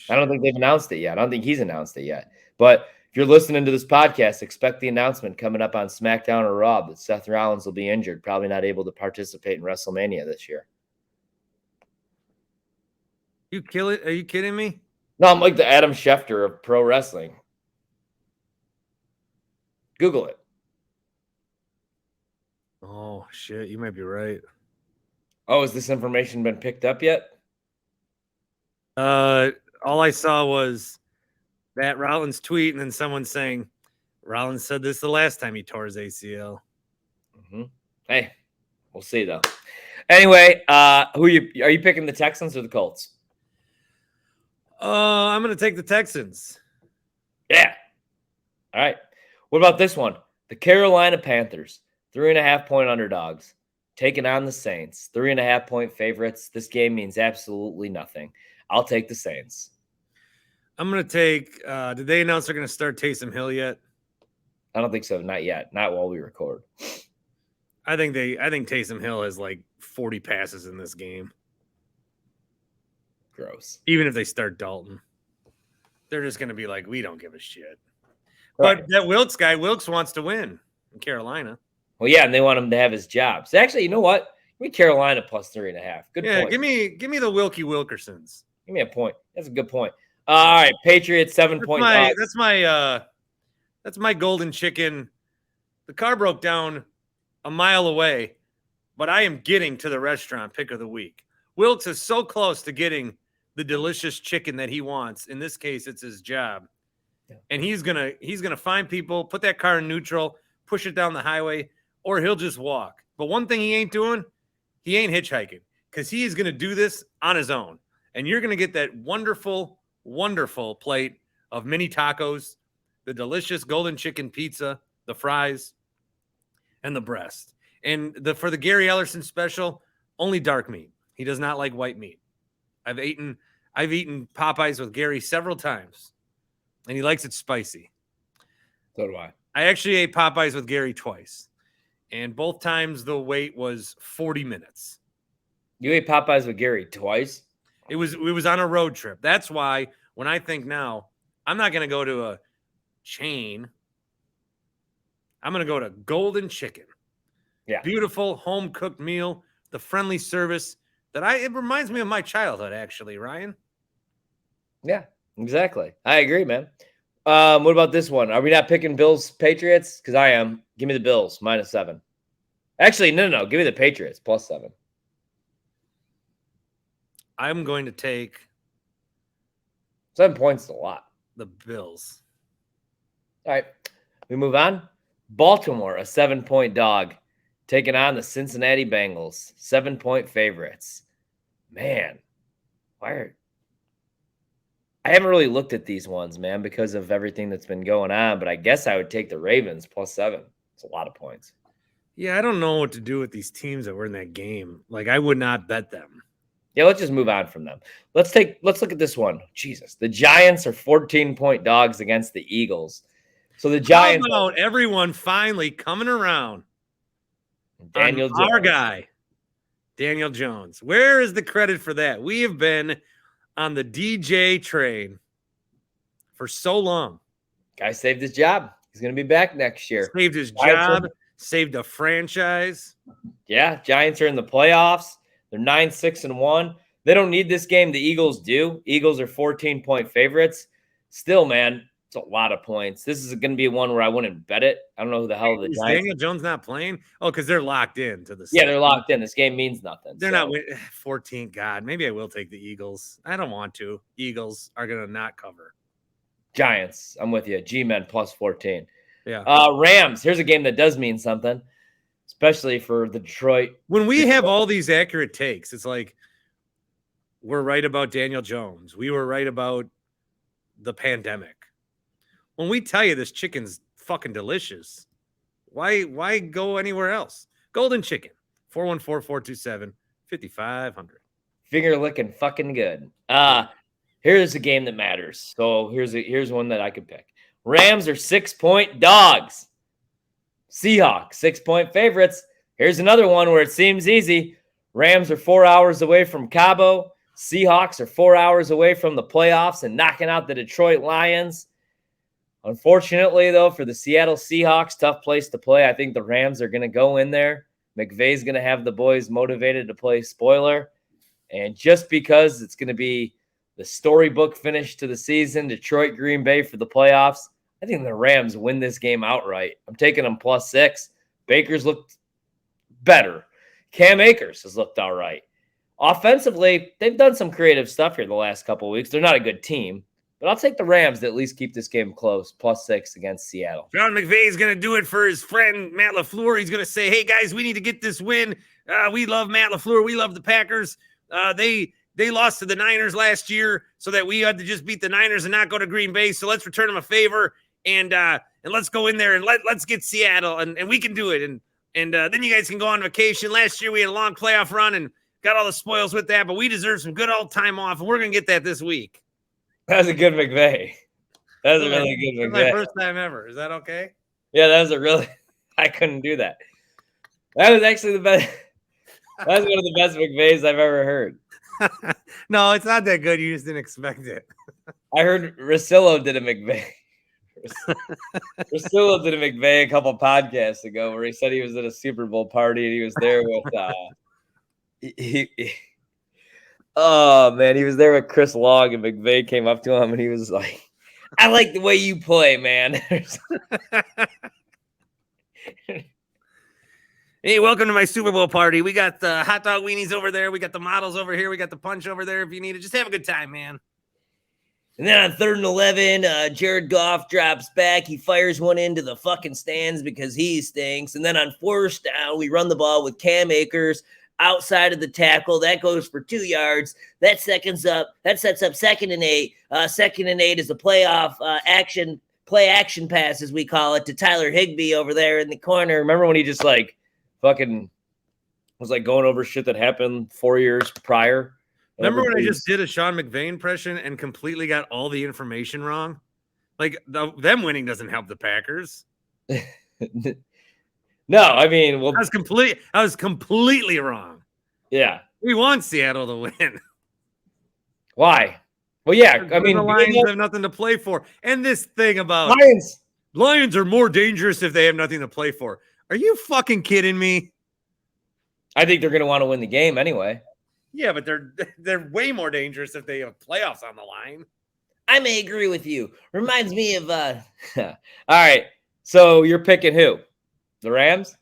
I don't think they've announced it yet. I don't think he's announced it yet. But if you're listening to this podcast, expect the announcement coming up on SmackDown or Raw that Seth Rollins will be injured, probably not able to participate in WrestleMania this year. You kill it? Are you kidding me? No, I'm like the Adam Schefter of pro wrestling. Google it. Oh shit, you might be right. Oh, has this information been picked up yet? All I saw was that Rollins tweet and then someone saying Rollins said this the last time he tore his ACL. Mm-hmm. Hey, we'll see though. Anyway, are you picking the Texans or the Colts? I'm gonna take the Texans. Yeah. All right. What about this one? The Carolina Panthers, 3.5-point underdogs, taking on the Saints, 3.5-point favorites. This game means absolutely nothing. I'll take the Saints. I'm gonna take. Did they announce they're gonna start Taysom Hill yet? I don't think so. Not yet. Not while we record. I think Taysom Hill has like 40 passes in this game. Gross. Even if they start Dalton, they're just gonna be like, we don't give a shit. Right. But that Wilkes wants to win in Carolina. Well, yeah, and they want him to have his job. So actually, you know what? Give me Carolina plus 3.5. Good point. Give me the Wilkie Wilkersons. Give me a point. That's a good point. All right, Patriots 7-point. That's my golden chicken. The car broke down a mile away, but I am getting to the restaurant pick of the week. Wilkes is so close to getting the delicious chicken that he wants. In this case, it's his job. And he's gonna find people, put that car in neutral, push it down the highway, or he'll just walk. But one thing he ain't doing, he ain't hitchhiking, because he is gonna do this on his own. And you're gonna get that wonderful, wonderful plate of mini tacos, the delicious golden chicken pizza, the fries, and the breast. And for the Gary Ellerson special, only dark meat. He does not like white meat. I've eaten Popeyes with Gary several times, and he likes it spicy. So do I. I actually ate Popeyes with Gary twice, and both times the wait was 40 minutes. You ate Popeyes with Gary twice? It was on a road trip. That's why when I think now, I'm not going to go to a chain. I'm going to go to Golden Chicken. Yeah. Beautiful home-cooked meal, the friendly service it reminds me of my childhood, actually, Ryan. Yeah, exactly. I agree, man. What about this one? Are we not picking Bills Patriots? Because I am. Give me the Bills -7. Actually, no. Give me the Patriots +7. I'm going to take 7 points is a lot. the Bills. All right, we move on. Baltimore, a 7-point dog, taking on the Cincinnati Bengals, 7-point favorites. Man, I haven't really looked at these ones, man, because of everything that's been going on, but I guess I would take the Ravens +7. It's a lot of points. Yeah, I don't know what to do with these teams that were in that game. Like, I would not bet them. Yeah, let's just move on from them. Let's look at this one. Jesus, the Giants are 14-point dogs against the Eagles. So the Giants. How about everyone finally coming around? Daniel Jones. Our guy, Daniel Jones. Where is the credit for that? We have been on the DJ train for so long. Guy saved his job. He's going to be back next year. Saved his job, saved a franchise. Yeah, Giants are in the playoffs. They're 9-6-1. They don't need this game. The Eagles do. Eagles are 14-point favorites. Still, man, it's a lot of points. This is going to be one where I wouldn't bet it. I don't know who the hell the Is Giants. Daniel Jones not playing? Oh, because they're locked in to the. Yeah, they're locked in. This game means nothing. They're not 14. God, maybe I will take the Eagles. I don't want to. Eagles are going to not cover. Giants, I'm with you. G-Men +14. Yeah. Rams. Here's a game that does mean something, especially for the Detroit. When we have all these accurate takes, it's like were right about Daniel Jones. We were right about the pandemic. When we tell you this chicken's fucking delicious, why go anywhere else? Golden Chicken, 414-427-5500. Finger licking fucking good. Here's a game that matters. So here's one that I could pick. Rams are 6-point dogs. Seahawks, 6-point favorites. Here's another one where it seems easy. Rams are 4 hours away from Cabo. Seahawks are 4 hours away from the playoffs and knocking out the Detroit Lions. Unfortunately, though, for the Seattle Seahawks, tough place to play. I think the Rams are going to go in there. McVay's going to have the boys motivated to play spoiler. And just because it's going to be the storybook finish to the season, Detroit, Green Bay for the playoffs, I think the Rams win this game outright. I'm taking them +6. Baker's looked better. Cam Akers has looked all right. Offensively, they've done some creative stuff here the last couple of weeks. They're not a good team, but I'll take the Rams to at least keep this game close, +6 against Seattle. John McVay is going to do it for his friend Matt LaFleur. He's going to say, hey, guys, we need to get this win. We love Matt LaFleur. We love the Packers. They lost to the Niners last year so that we had to just beat the Niners and not go to Green Bay. So let's return them a favor and let's go in there and let's get Seattle and we can do it. And then you guys can go on vacation. Last year we had a long playoff run and got all the spoils with that, but we deserve some good old time off, and we're going to get that this week. That was a good McVay. That was a really good McVay. That's my first time ever. Is that okay? Yeah, that was a really – I couldn't do that. That was actually the best – that was one of the best McVays I've ever heard. No, it's not that good. You just didn't expect it. I heard Russillo did a McVay. Russillo did a McVay a couple podcasts ago where he said he was at a Super Bowl party and he was there with oh man, he was there with Chris Long and McVay came up to him and he was like, I like the way you play, man. Hey, welcome to my Super Bowl party. We got the hot dog weenies over there. We got the models over here. We got the punch over there if you need it. Just have a good time, man. And then on 3rd and 11, Jared Goff drops back. He fires one into the fucking stands because he stinks. And then on 4th down, we run the ball with Cam Akers outside of the tackle. That goes for 2 yards. That sets up 2nd and 8. 2nd and 8 is a playoff play action pass, as we call it, to Tyler Higbee over there in the corner. Remember when he just like fucking was like going over shit that happened 4 years prior? Remember when I just did a Sean McVay impression and completely got all the information wrong? Like them winning doesn't help the Packers. No, I mean, well, I was completely wrong. Yeah, we want Seattle to win. Why? Well, yeah, I mean, the Lions have nothing to play for, and this thing about Lions are more dangerous if they have nothing to play for. Are you fucking kidding me? I think they're going to want to win the game anyway. Yeah, but they're way more dangerous if they have playoffs on the line. I may agree with you. Reminds me of all right. So you're picking who? The Rams?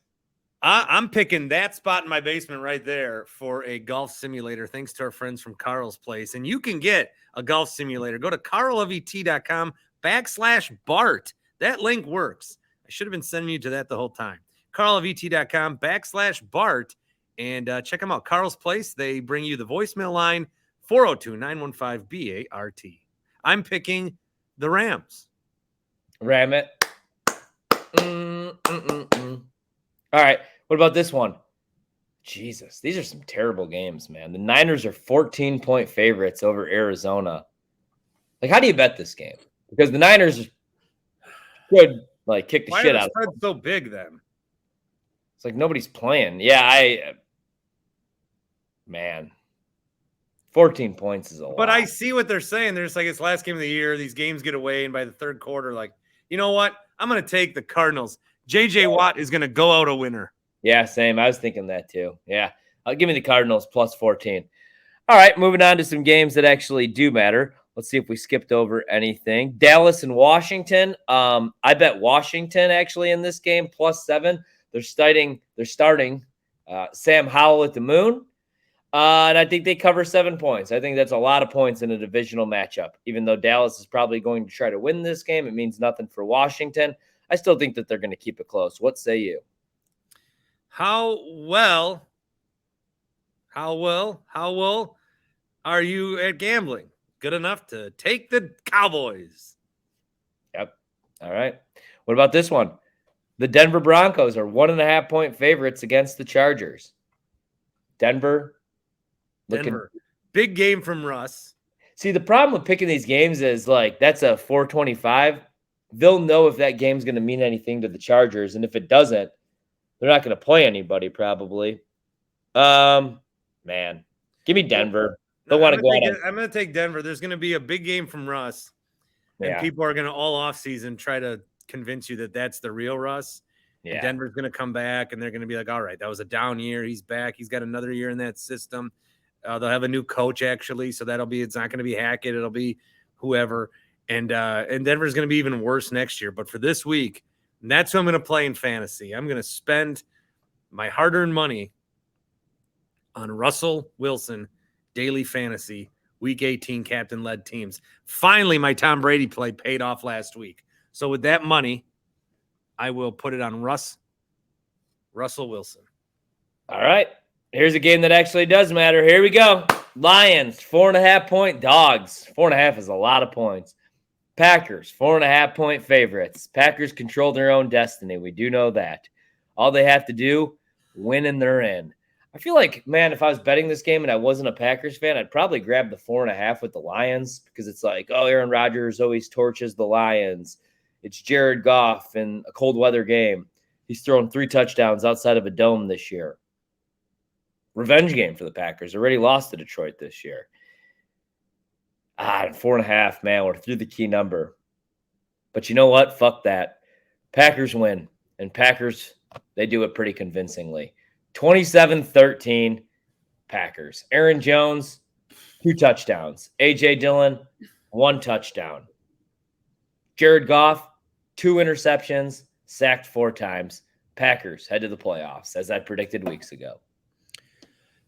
I'm picking that spot in my basement right there for a golf simulator, thanks to our friends from Carl's Place. And you can get a golf simulator. Go to carlofet.com/Bart. That link works. I should have been sending you to that the whole time. carlofet.com/Bart. And check them out. Carl's Place. They bring you the voicemail line, 402-915-BART. I'm picking the Rams. Ram it. All right. What about this one? Jesus, these are some terrible games, man. The Niners are 14-point favorites over Arizona. Like, how do you bet this game? Because the Niners could like kick the shit out of them. Why are the spreads so big then? It's like nobody's playing. Yeah, man. 14 points is a lot. But I see what they're saying. They're just like, it's last game of the year. These games get away, and by the third quarter, like, you know what? I'm going to take the Cardinals. J.J. Watt is going to go out a winner. Yeah, same. I was thinking that too. Yeah. Give me the Cardinals +14. All right, moving on to some games that actually do matter. Let's see if we skipped over anything. Dallas and Washington. I bet Washington actually in this game +7. They're starting Sam Howell at the moon. And I think they cover 7 points. I think that's a lot of points in a divisional matchup. Even though Dallas is probably going to try to win this game, it means nothing for Washington. I still think that they're going to keep it close. What say you? How will are you at gambling? Good enough to take the Cowboys? Yep. All right. What about this one? The Denver Broncos are 1.5-point favorites against the Chargers. Denver. Denver. Big game from Russ. See, the problem with picking these games is like that's a 425. They'll know if that game's going to mean anything to the Chargers, and if it doesn't, they're not going to play anybody probably. Man, give me Denver. They'll want to go on. I'm going to take Denver. There's going to be a big game from Russ, and people are going to all offseason try to convince you that that's the real Russ. Yeah. And Denver's going to come back, and they're going to be like, all right, that was a down year. He's back. He's got another year in that system. They'll have a new coach, actually, so it's not going to be Hackett. It'll be whoever. And Denver's going to be even worse next year. But for this week, that's what I'm going to play in fantasy. I'm going to spend my hard-earned money on Russell Wilson daily fantasy, week 18 captain-led teams. Finally, my Tom Brady play paid off last week. So with that money, I will put it on Russell Wilson. All right. Here's a game that actually does matter. Here we go. Lions, 4.5-point dogs. 4.5 is a lot of points. Packers, 4.5-point favorites. Packers control their own destiny. We do know that. All they have to do, win and they're in. I feel like, man, if I was betting this game and I wasn't a Packers fan, I'd probably grab the 4.5 with the Lions because it's like, oh, Aaron Rodgers always torches the Lions. It's Jared Goff in a cold weather game. He's thrown 3 touchdowns outside of a dome this year. Revenge game for the Packers. Already lost to Detroit this year. 4.5, man, we're through the key number. But you know what? Fuck that. Packers win. And Packers, they do it pretty convincingly. 27-13, Packers. Aaron Jones, 2 touchdowns. A.J. Dillon, 1 touchdown. Jared Goff, 2 interceptions, sacked 4 times. Packers head to the playoffs, as I predicted weeks ago.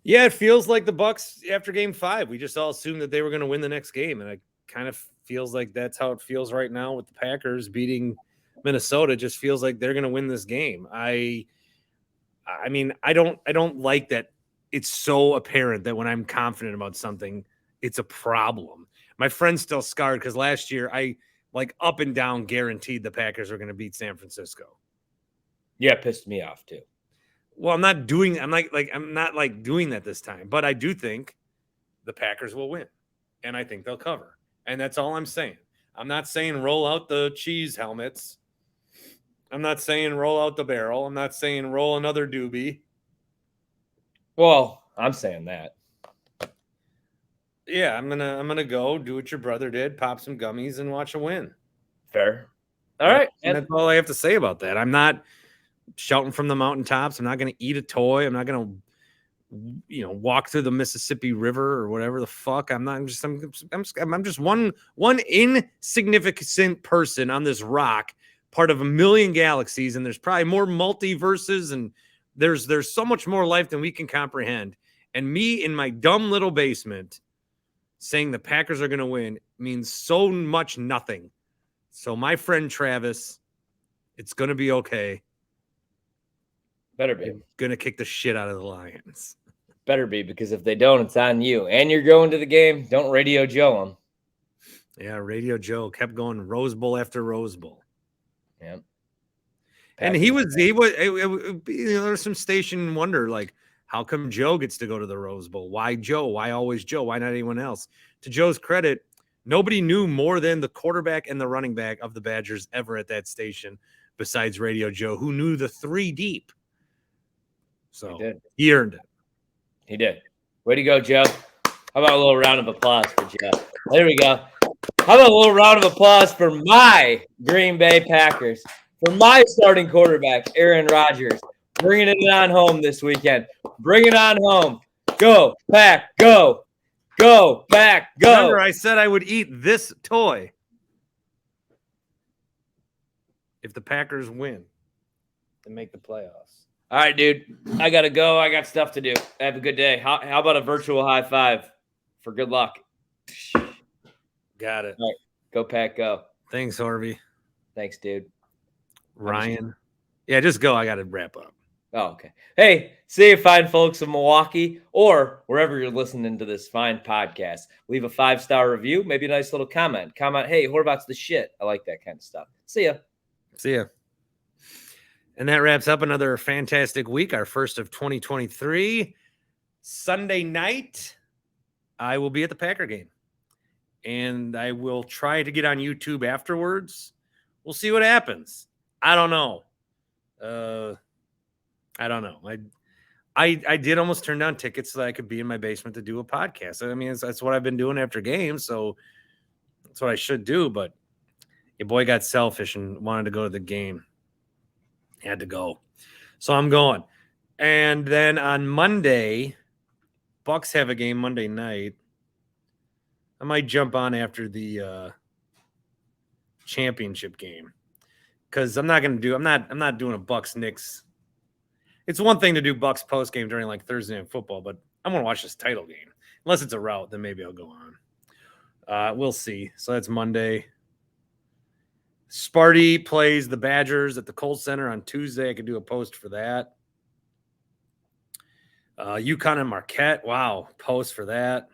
Yeah, it feels like the Bucs after Game 5. We just all assumed that they were going to win the next game, and it kind of feels like that's how it feels right now with the Packers beating Minnesota. It just feels like they're going to win this game. I mean, I don't like that it's so apparent that when I'm confident about something, it's a problem. My friend's still scarred because last year I up and down guaranteed the Packers were going to beat San Francisco. Yeah, it pissed me off too. Well, I'm not doing that this time, but I do think the Packers will win, and I think they'll cover, and that's all I'm saying. I'm not saying roll out the cheese helmets. I'm not saying roll out the barrel. I'm not saying roll another doobie. Well, I'm saying that. Yeah, I'm gonna go do what your brother did, pop some gummies and watch a win. Fair. All right. And that's all I have to say about that. I'm not shouting from the mountaintops. I'm not going to eat a toy. I'm not going to, walk through the Mississippi River or whatever the fuck. I'm just one insignificant person on this rock, part of a million galaxies, and there's probably more multiverses, and there's so much more life than we can comprehend. And me in my dumb little basement saying the Packers are going to win means so much nothing. So my friend Travis, it's going to be okay. Better be. Going to kick the shit out of the Lions. Better be, because if they don't, it's on you. And you're going to the game. Don't Radio Joe them. Yeah, Radio Joe kept going Rose Bowl after Rose Bowl. Yeah. And he was there's some station wonder, like, how come Joe gets to go to the Rose Bowl? Why Joe? Why always Joe? Why not anyone else? To Joe's credit, nobody knew more than the quarterback and the running back of the Badgers ever at that station besides Radio Joe, who knew the 3 deep. So he earned it. He did. Way to go, Joe. How about a little round of applause for Joe? There we go. How about a little round of applause for my Green Bay Packers, for my starting quarterback, Aaron Rodgers, bringing it on home this weekend. Bring it on home. Go, Pack, go. Go, Pack, go. Remember, I said I would eat this toy if the Packers win and make the playoffs. All right, dude. I got to go. I got stuff to do. Have a good day. How about a virtual high five for good luck? Got it. All right. Go, Pack, go. Thanks, Harvey. Thanks, dude. Ryan. Yeah, just go. I got to wrap up. Oh, okay. Hey, see you fine folks of Milwaukee or wherever you're listening to this fine podcast. Leave a 5-star review, maybe a nice little comment. Comment, hey, Horvat's the shit. I like that kind of stuff. See ya. See ya. And that wraps up another fantastic week, our first of 2023. Sunday night, I will be at the Packer game. And I will try to get on YouTube afterwards. We'll see what happens. I don't know. I don't know. I did almost turn down tickets so that I could be in my basement to do a podcast. I mean, that's what I've been doing after games, so that's what I should do. But your boy got selfish and wanted to go to the game. Had to go. So I'm going. And then on Monday, Bucks have a game Monday night. I might jump on after the championship game because I'm not doing a Bucks Knicks. It's one thing to do Bucks post game during like Thursday Night Football, but I'm gonna watch this title game. Unless it's a rout, then maybe I'll go on. We'll see. So that's Monday. Sparty plays the Badgers at the Kohl Center on Tuesday. I could do a post for that. UConn and Marquette. Wow, post for that.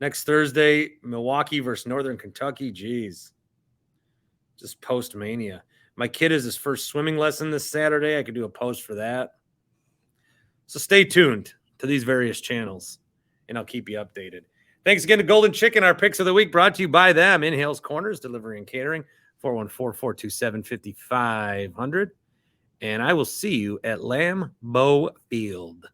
Next Thursday, Milwaukee versus Northern Kentucky. Jeez. Just post mania. My kid is his first swimming lesson this Saturday. I could do a post for that. So stay tuned to these various channels, and I'll keep you updated. Thanks again to Golden Chicken, our picks of the week brought to you by them. In Hales Corners, delivery and catering, 414-427-5500. And I will see you at Lambeau Field.